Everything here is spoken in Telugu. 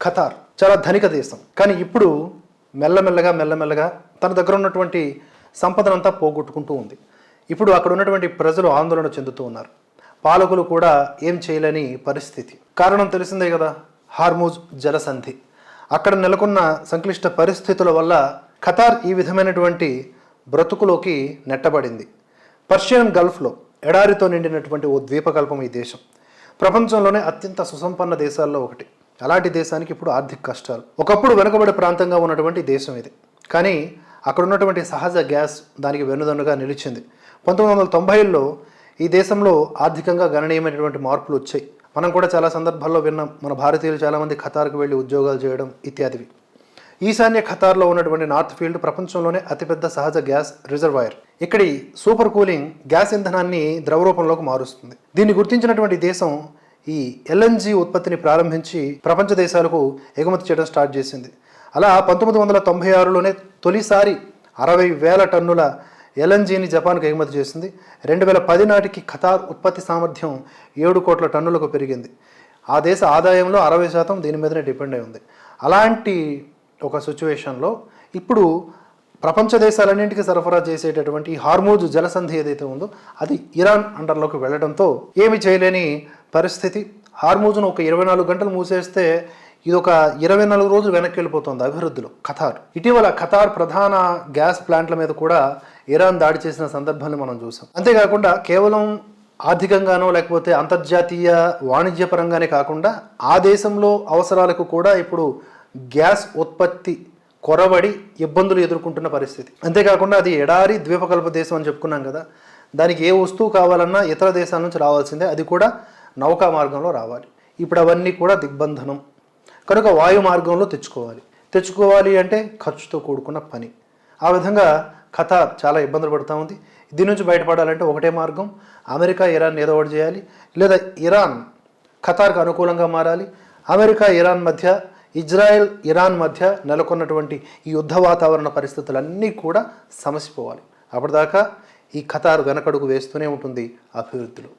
ఖతార్ చాలా ధనిక దేశం. కానీ ఇప్పుడు మెల్లమెల్లగా తన దగ్గర ఉన్నటువంటి సంపదనంతా పోగొట్టుకుంటూ ఉంది. ఇప్పుడు అక్కడ ఉన్నటువంటి ప్రజలు ఆందోళన చెందుతూ ఉన్నారు. పాలకులు కూడా ఏం చేయలేని పరిస్థితి. కారణం తెలిసిందే కదా, హార్మూజ్ జలసంధి. అక్కడ నెలకొన్న సంక్లిష్ట పరిస్థితుల వల్ల ఖతార్ ఈ విధమైనటువంటి బ్రతుకులోకి నెట్టబడింది. పర్షియన్ గల్ఫ్లో ఎడారితో నిండినటువంటి ఓ ద్వీపకల్పం ఈ దేశం. ప్రపంచంలోనే అత్యంత సుసంపన్న దేశాల్లో ఒకటి. అలాంటి దేశానికి ఇప్పుడు ఆర్థిక కష్టాలు. ఒకప్పుడు వెనుకబడే ప్రాంతంగా ఉన్నటువంటి దేశం ఇది. కానీ అక్కడ ఉన్నటువంటి సహజ గ్యాస్ దానికి వెన్నుదన్నుగా నిలిచింది. 1990లో ఈ దేశంలో ఆర్థికంగా గణనీయమైనటువంటి మార్పులు వచ్చాయి. మనం కూడా చాలా సందర్భాల్లో విన్నాం. మన భారతీయులు చాలామంది ఖతార్కు వెళ్ళి ఉద్యోగాలు చేయడం ఇత్యాదివి. ఈశాన్య ఖతార్లో ఉన్నటువంటి నార్త్ ఫీల్డ్ ప్రపంచంలోనే అతిపెద్ద సహజ గ్యాస్ రిజర్వాయర్. ఇక్కడి సూపర్ కూలింగ్ గ్యాస్ ఇంధనాన్ని ద్రవరూపంలోకి మారుస్తుంది. దీన్ని గుర్తించినటువంటి దేశం ఈ ఎల్ఎన్జి ఉత్పత్తిని ప్రారంభించి ప్రపంచ దేశాలకు ఎగుమతి చేయడం స్టార్ట్ చేసింది. అలా 1996లోనే తొలిసారి 60,000 టన్నుల ఎల్ఎన్జీని జపాన్కు ఎగుమతి చేసింది. 2010 నాటికి ఖతార్ ఉత్పత్తి సామర్థ్యం 7 కోట్ల టన్నులకు పెరిగింది. ఆ దేశ ఆదాయంలో 60% దీని మీదనే డిపెండ్ అయి ఉంది. అలాంటి ఒక సిచ్యువేషన్లో ఇప్పుడు ప్రపంచ దేశాలన్నింటికి సరఫరా చేసేటటువంటి హార్మూజ్ జలసంధి ఏదైతే ఉందో అది ఇరాన్ అండర్లోకి వెళ్ళడంతో ఏమి చేయలేని పరిస్థితి. హార్మూజ్ను ఒక 24 గంటలు మూసేస్తే ఇది ఒక 24 రోజులు వెనక్కి వెళ్ళిపోతుంది అభివృద్ధిలో ఖతార్. ఇటీవల ఖతార్ ప్రధాన గ్యాస్ ప్లాంట్ల మీద కూడా ఇరాన్ దాడి చేసిన సందర్భాన్ని మనం చూసాం. అంతేకాకుండా కేవలం ఆర్థికంగానో లేకపోతే అంతర్జాతీయ వాణిజ్యపరంగానే కాకుండా ఆ దేశంలో అవసరాలకు కూడా ఇప్పుడు గ్యాస్ ఉత్పత్తి కొరబడి ఇబ్బందులు ఎదుర్కొంటున్న పరిస్థితి. అంతేకాకుండా అది ఎడారి ద్వీపకల్ప దేశం అని చెప్పుకున్నాం కదా, దానికి ఏ వస్తువు కావాలన్నా ఇతర దేశాల నుంచి రావాల్సిందే, అది కూడా నౌకా మార్గంలో రావాలి. ఇప్పుడు అవన్నీ కూడా దిగ్బంధనం కనుక వాయు మార్గంలో తెచ్చుకోవాలి అంటే ఖర్చుతో కూడుకున్న పని. ఆ విధంగా ఖతార్ చాలా ఇబ్బందులు పడుతూ ఉంది. దీని నుంచి బయటపడాలంటే ఒకటే మార్గం, అమెరికా ఇరాన్ ఏదో ఒకటి చేయాలి, లేదా ఇరాన్ ఖతార్కు అనుకూలంగా మారాలి. అమెరికా ఇరాన్ మధ్య, ఇజ్రాయెల్ ఇరాన్ మధ్య నెలకొన్నటువంటి ఈ యుద్ధ వాతావరణ పరిస్థితులన్నీ కూడా సమసిపోవాలి. అప్పటిదాకా ఈ ఖతార్ వెనకడుగు వేస్తూనే ఉంటుంది అభివృద్ధిలో.